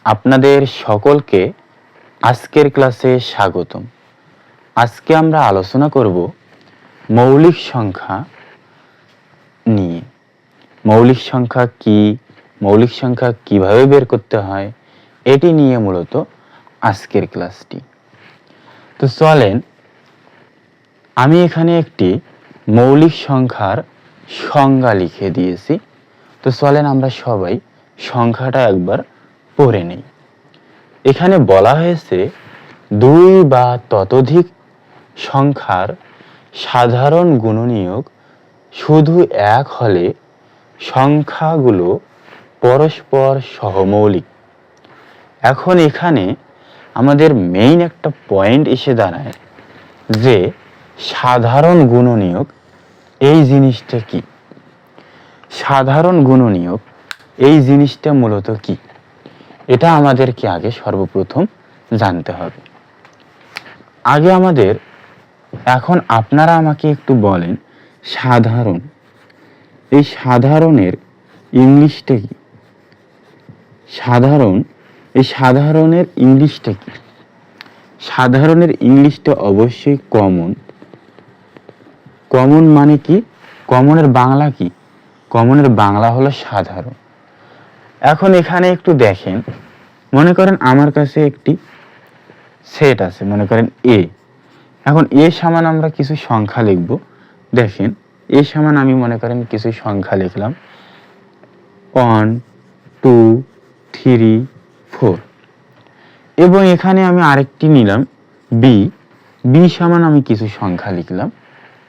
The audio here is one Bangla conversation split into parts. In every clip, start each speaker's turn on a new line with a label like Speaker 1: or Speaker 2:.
Speaker 1: আপনাদের সকলকে আজকের ক্লাসে স্বাগতম। আজকে আমরা আলোচনা করব মৌলিক সংখ্যা নিয়ে। মৌলিক সংখ্যা কি, মৌলিক সংখ্যা কিভাবে বের করতে হয়, এটি নিয়ে মূলত আজকের ক্লাসটি। তো চলেন, আমি এখানে একটি মৌলিক সংখ্যার সংজ্ঞা লিখে দিয়েছি। তো চলেন আমরা সবাই সংখ্যাটা একবার পড়ে নেই। এখানে বলা হয়েছে দুই বা ততোধিক সংখ্যার সাধারণ গুণনীয়ক শুধু এক হলে সংখ্যাগুলো পরস্পর সহমৌলিক। এখন এখানে আমাদের মেইন একটা পয়েন্ট এসে দাঁড়ায় যে সাধারণ গুণনীয়ক এই জিনিসটা কি। সাধারণ গুণনীয়ক এই জিনিসটা মূলত কি, এটা আমাদেরকে আগে সর্বপ্রথম জানতে হবে। আগে আমাদের, এখন আপনারা আমাকে একটু বলেন সাধারণ, এই সাধারণের ইংলিশটা কি? সাধারণ, এই সাধারণের ইংলিশটা কি? সাধারণের ইংলিশটা অবশ্যই কমন। কমন মানে কি? কমনের বাংলা কি? কমনের বাংলা হলো সাধারণ। এখন এখানে একটু দেখেন, মনে করেন আমার কাছে একটি সেট আছে, মনে করেন এ। এখন এ সমান আমরা কিছু সংখ্যা লিখব। দেখেন এ সমান আমি মনে করেন কিছু সংখ্যা লিখলাম 1 2 3 4, এবং এখানে আমি আরেকটি নিলাম বি। বি সমান আমি কিছু সংখ্যা লিখলাম,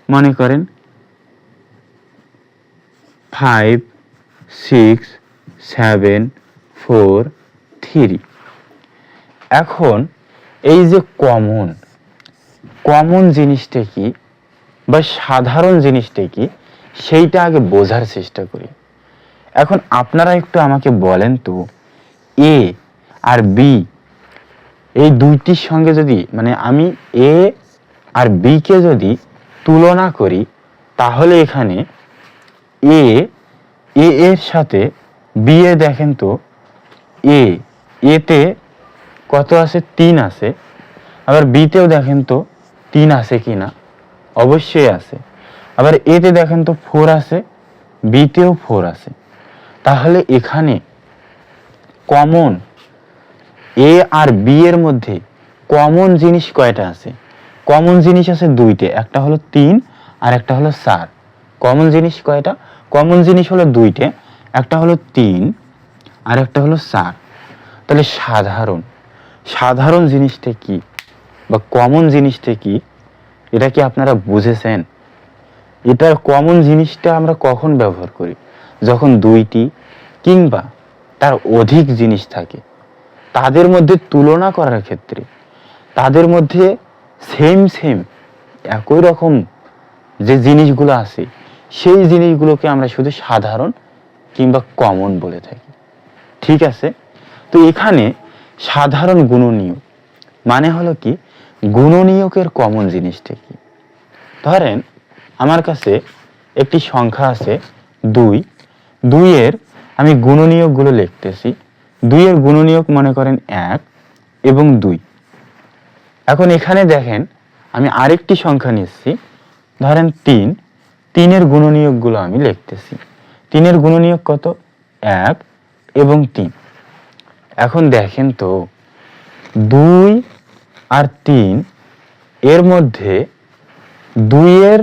Speaker 1: মনে করেন 5 6 7 4 3। এখন এই যে কমন, কমন জিনিসটা কি বা সাধারণ জিনিসটা কি, সেইটা আগে বোঝার চেষ্টা করি। এখন আপনারা একটু আমাকে বলেন তো, এ আর বি এই দুইটির সঙ্গে যদি, মানে আমি এ আর বি কে যদি তুলনা করি, তাহলে এখানে এ এর সাথে বি এ দেখেন তো, এতে কত আছে? 3 আছে। আবার বিতেও দেখেন তো 3 আছে কিনা, অবশ্যই আছে। আবার এতে দেখেন তো 4 আছে, বিতেও 4 আছে। তাহলে এখানে কমন এ আর বি এর মধ্যে কমন জিনিস কয়টা আছে? কমন জিনিস আছে দুইটা, একটা হলো 3 আর একটা হলো 4। কমন জিনিস কয়টা? কমন জিনিস হলো দুইটা, একটা হলো 3 আর একটা হলো 4। তাহলে সাধারণ, সাধারণ জিনিসটা কি বা কমন জিনিসটা কি, এটা কি আপনারা বুঝেছেন? এটার কমন জিনিসটা আমরা কখন ব্যবহার করি? যখন দুইটি কিংবা তার অধিক জিনিস থাকে, তাদের মধ্যে তুলনা করার ক্ষেত্রে, তাদের মধ্যে সেম একই রকম যে জিনিসগুলো আছে, সেই জিনিসগুলোকে আমরা শুধু সাধারণ কিংবা কমন বলে থাকি। ঠিক আছে? তো এখানে সাধারণ গুণনীয়ক মানে হলো কি, গুণনীয়কের কমন জিনিসটা কি? ধরেন আমার কাছে একটি সংখ্যা আছে 2। 2 এর আমি গুণনীয়কগুলো লিখতেছি। 2 এর গুণনীয়ক মনে করেন 1 এবং 2। এখন এখানে দেখেন আমি আরেকটি সংখ্যা নিচ্ছি, ধরেন 3। 3 এর গুণনীয়কগুলো আমি লিখতেছি। 3 এর গুণনীয়ক কত? 1 এবং 3। এখন দেখেন তো 2 আর 3 এর মধ্যে 2 এর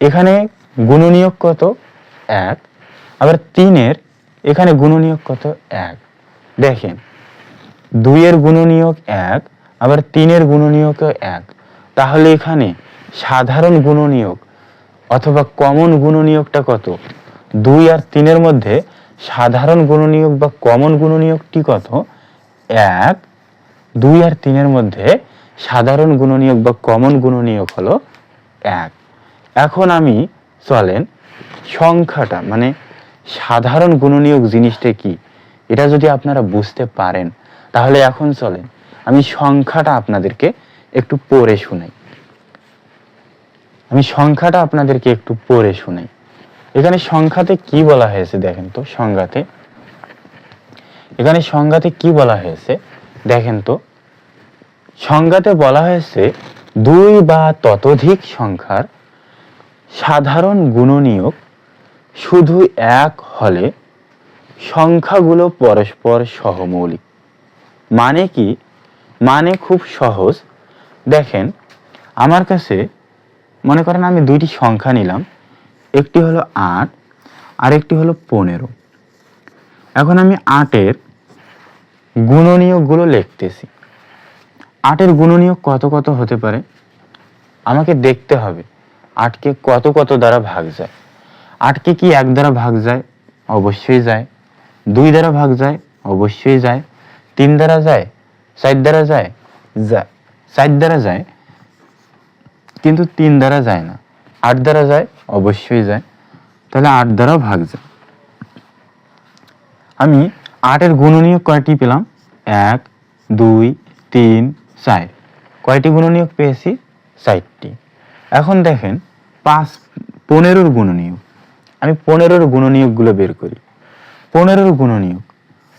Speaker 1: এখানে গুণনীয়ক কত? 1। আবার 3 এর এখানে গুণনীয়ক কত? 1। দেখেন 2 এর গুণনীয়ক 1, আবার 3 এর গুণনীয়ক 1। তাহলে এখানে সাধারণ গুণনীয়ক অথবা কমন গুণনীয়কটা কত? 2 আর 3 এর মধ্যে সাধারণ গুণনীয়ক বা কমন গুণনীয়কটি কত? 1। 2 আর 3 এর মধ্যে সাধারণ গুণনীয়ক বা কমন গুণনীয়ক হলো 1। এখন আমি, চলেন সংখ্যাটা মানে সাধারণ গুণনীয়ক জিনিসটা কি, এটা যদি আপনারা বুঝতে পারেন, তাহলে এখন চলেন আমি সংখ্যাটা আপনাদেরকে একটু পড়ে শোনাই। এখানে সংখ্যাতে কি বলা হয়েছে দেখেন তো। সংজ্ঞাতে এখানে সংজ্ঞাতে কি বলা হয়েছে দেখেন তো, সংজ্ঞাতে বলা হয়েছে 2 বা ততোধিক সংখ্যার সাধারণ গুণনীয়ক শুধু এক হলে সংখ্যাগুলো পরস্পর সহমৌলিক। মানে কি? মানে খুব সহজ। দেখেন, আমার কাছে মনে করেন আমি দুইটি সংখ্যা নিলাম, একটি হলো 8 আর একটি হলো 15। এখন আমি 8-এর গুণনীয়কগুলো লিখতেছি। 8-এর গুণনীয়ক কত কত হতে পারে আমাকে দেখতে হবে। 8কে কত কত দ্বারা ভাগ যায়? 8কে কি 1 দ্বারা ভাগ যায়? অবশ্যই যায়। 2 দ্বারা ভাগ যায়? অবশ্যই যায়। 3 দ্বারা যায়? 4 দ্বারা যায়? যায়। 4 দ্বারা যায়, কিন্তু 3 দ্বারা যায় না। 8 দ্বারা যায়? অবশ্যই যায়। তাহলে 8 দ্বারাও ভাগ যায়। আমি 8-এর গুণনীয়ক কয়টি পেলাম? 1, 2, 3, 4। কয়টি গুণনীয়ক পেয়েছি? 4টি। এখন দেখেন 15-এর গুণনীয়ক। আমি 15-এর গুণনীয়কগুলো বের করি। 15-এর গুণনীয়ক,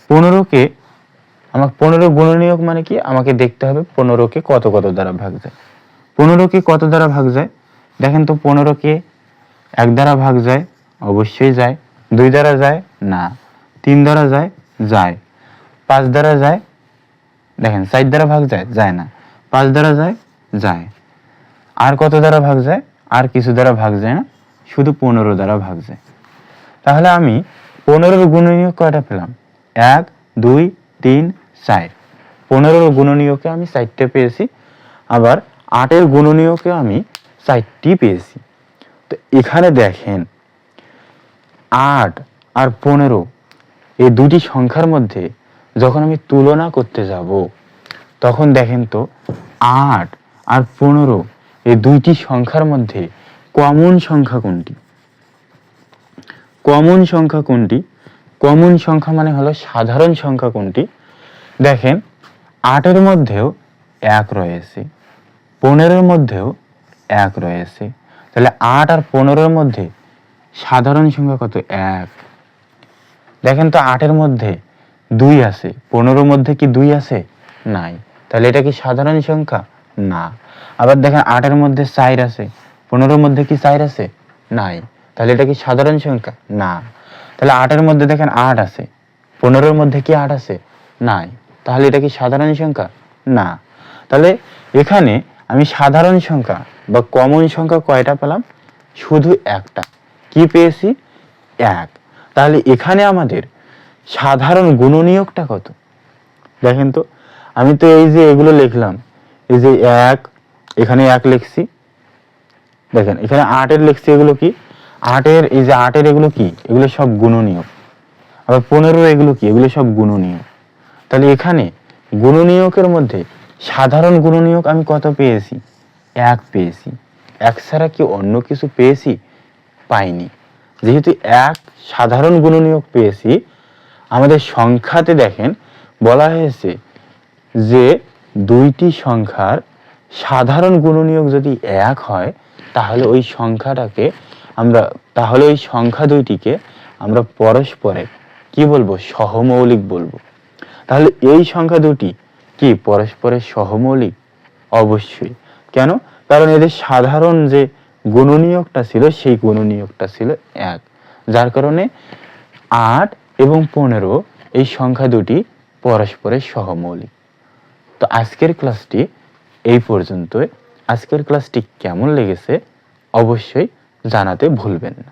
Speaker 1: 15কে আমার 15 গুণনীয়ক মানে কি আমাকে দেখতে হবে 15কে কত কত দ্বারা ভাগ যায়। 15কে কত দ্বারা ভাগ যায়? দেখেন তো, 15কে 1 দ্বারা ভাগ যায়? অবশ্যই যায়। 2 দ্বারা যায়? না। 3 দ্বারা যায়? যায়। 5 দ্বারা যায়? দেখেন 4 দ্বারা ভাগ যায়? যায় না। 5 দ্বারা যায়? যায়। আর কত দ্বারা ভাগ যায়? আর কিছু দ্বারা ভাগ যায় না, শুধু 15 দ্বারা ভাগ যায়। তাহলে আমি 15-এর গুণনীয়ক কয়টা পেলাম? 1, 2, 3, 4। 15-এর গুণনীয়কে আমি 4টে পেয়েছি। আবার 8-এর গুণনীয়কে আমি 4টি পেয়েছি। তো এখানে দেখেন 8 আর 15 এই দুটি সংখ্যার মধ্যে যখন আমি তুলনা করতে যাব, তখন দেখেন তো 8 আর 15 এই দুইটি সংখ্যার মধ্যে কমন সংখ্যা কোনটি? কমন সংখ্যা কোনটি? কমন সংখ্যা মানে হলো সাধারণ সংখ্যা কোনটি? দেখেন 8-এর মধ্যেও 1 রয়েছে, 15-এর মধ্যেও 1 রয়েছে। তাহলে 8 আর 15-এর মধ্যে সাধারণ সংখ্যা কত? 1। দেখেন তো 8-এর মধ্যে 2 আছে, 15-এর মধ্যে কি 2 আছে? নাই। তাহলে এটা কি সাধারণ সংখ্যা? না। আবার দেখেন 8-এর মধ্যে 4 আছে, 15-এর মধ্যে কি 4 আছে? নাই। তাহলে এটা কি সাধারণ সংখ্যা? না। তাহলে 8-এর মধ্যে দেখেন 8 আছে, 15-এর মধ্যে কি 8 আছে? নাই। তাহলে এটা কি সাধারণ সংখ্যা? না। তাহলে এখানে আমি সাধারণ সংখ্যা বা কমন সংখ্যা কয়টা পেলাম? শুধু একটা। কি পেয়েছি? 1। তাহলে এখানে আমাদের সাধারণ গুণনীয়কটা কত? দেখেন তো, আমি তো এই যে এগুলো লিখলাম, এই যে 1, এখানে 1 লিখছি। দেখেন এখানে 8-এর লিখছি, এগুলো কি? 8-এর এই যে 8-এর এগুলো কি? এগুলো সব গুণনীয়ক। আবার 15-এর এগুলো কি? এগুলো সব গুণনীয়ক। তাহলে এখানে গুণনীয়কের মধ্যে সাধারণ গুণনীয়ক আমি কত পেয়েছি? 1 পেয়েছি। 1 ছাড়া কি অন্য কিছু পেয়েছি? পাইনি। যেহেতু 1 সাধারণ গুণনীয়ক পেয়েছি, আমাদের সংখ্যাতে দেখেন বলা হয়েছে যে দুইটি সংখ্যার সাধারণ গুণনীয়ক যদি 1 হয়, তাহলে ওই সংখ্যা দুইটিকে আমরা পরস্পরে কি বলবো? সহমৌলিক বলবো। তাহলে এই সংখ্যা দুটি কি পরস্পরের সহমৌলিক? অবশ্যই। কেন? কারণ এদের সাধারণ যে গুণনীয়কটা ছিল সেই গুণনীয়কটা ছিল 1, যার কারণে 8 এবং 15 এই সংখ্যা দুটি পরস্পরের সহমৌলিক। তো আজকের ক্লাসটি এই পর্যন্তই। আজকের ক্লাসটি কেমন লেগেছে অবশ্যই জানাতে ভুলবেন না।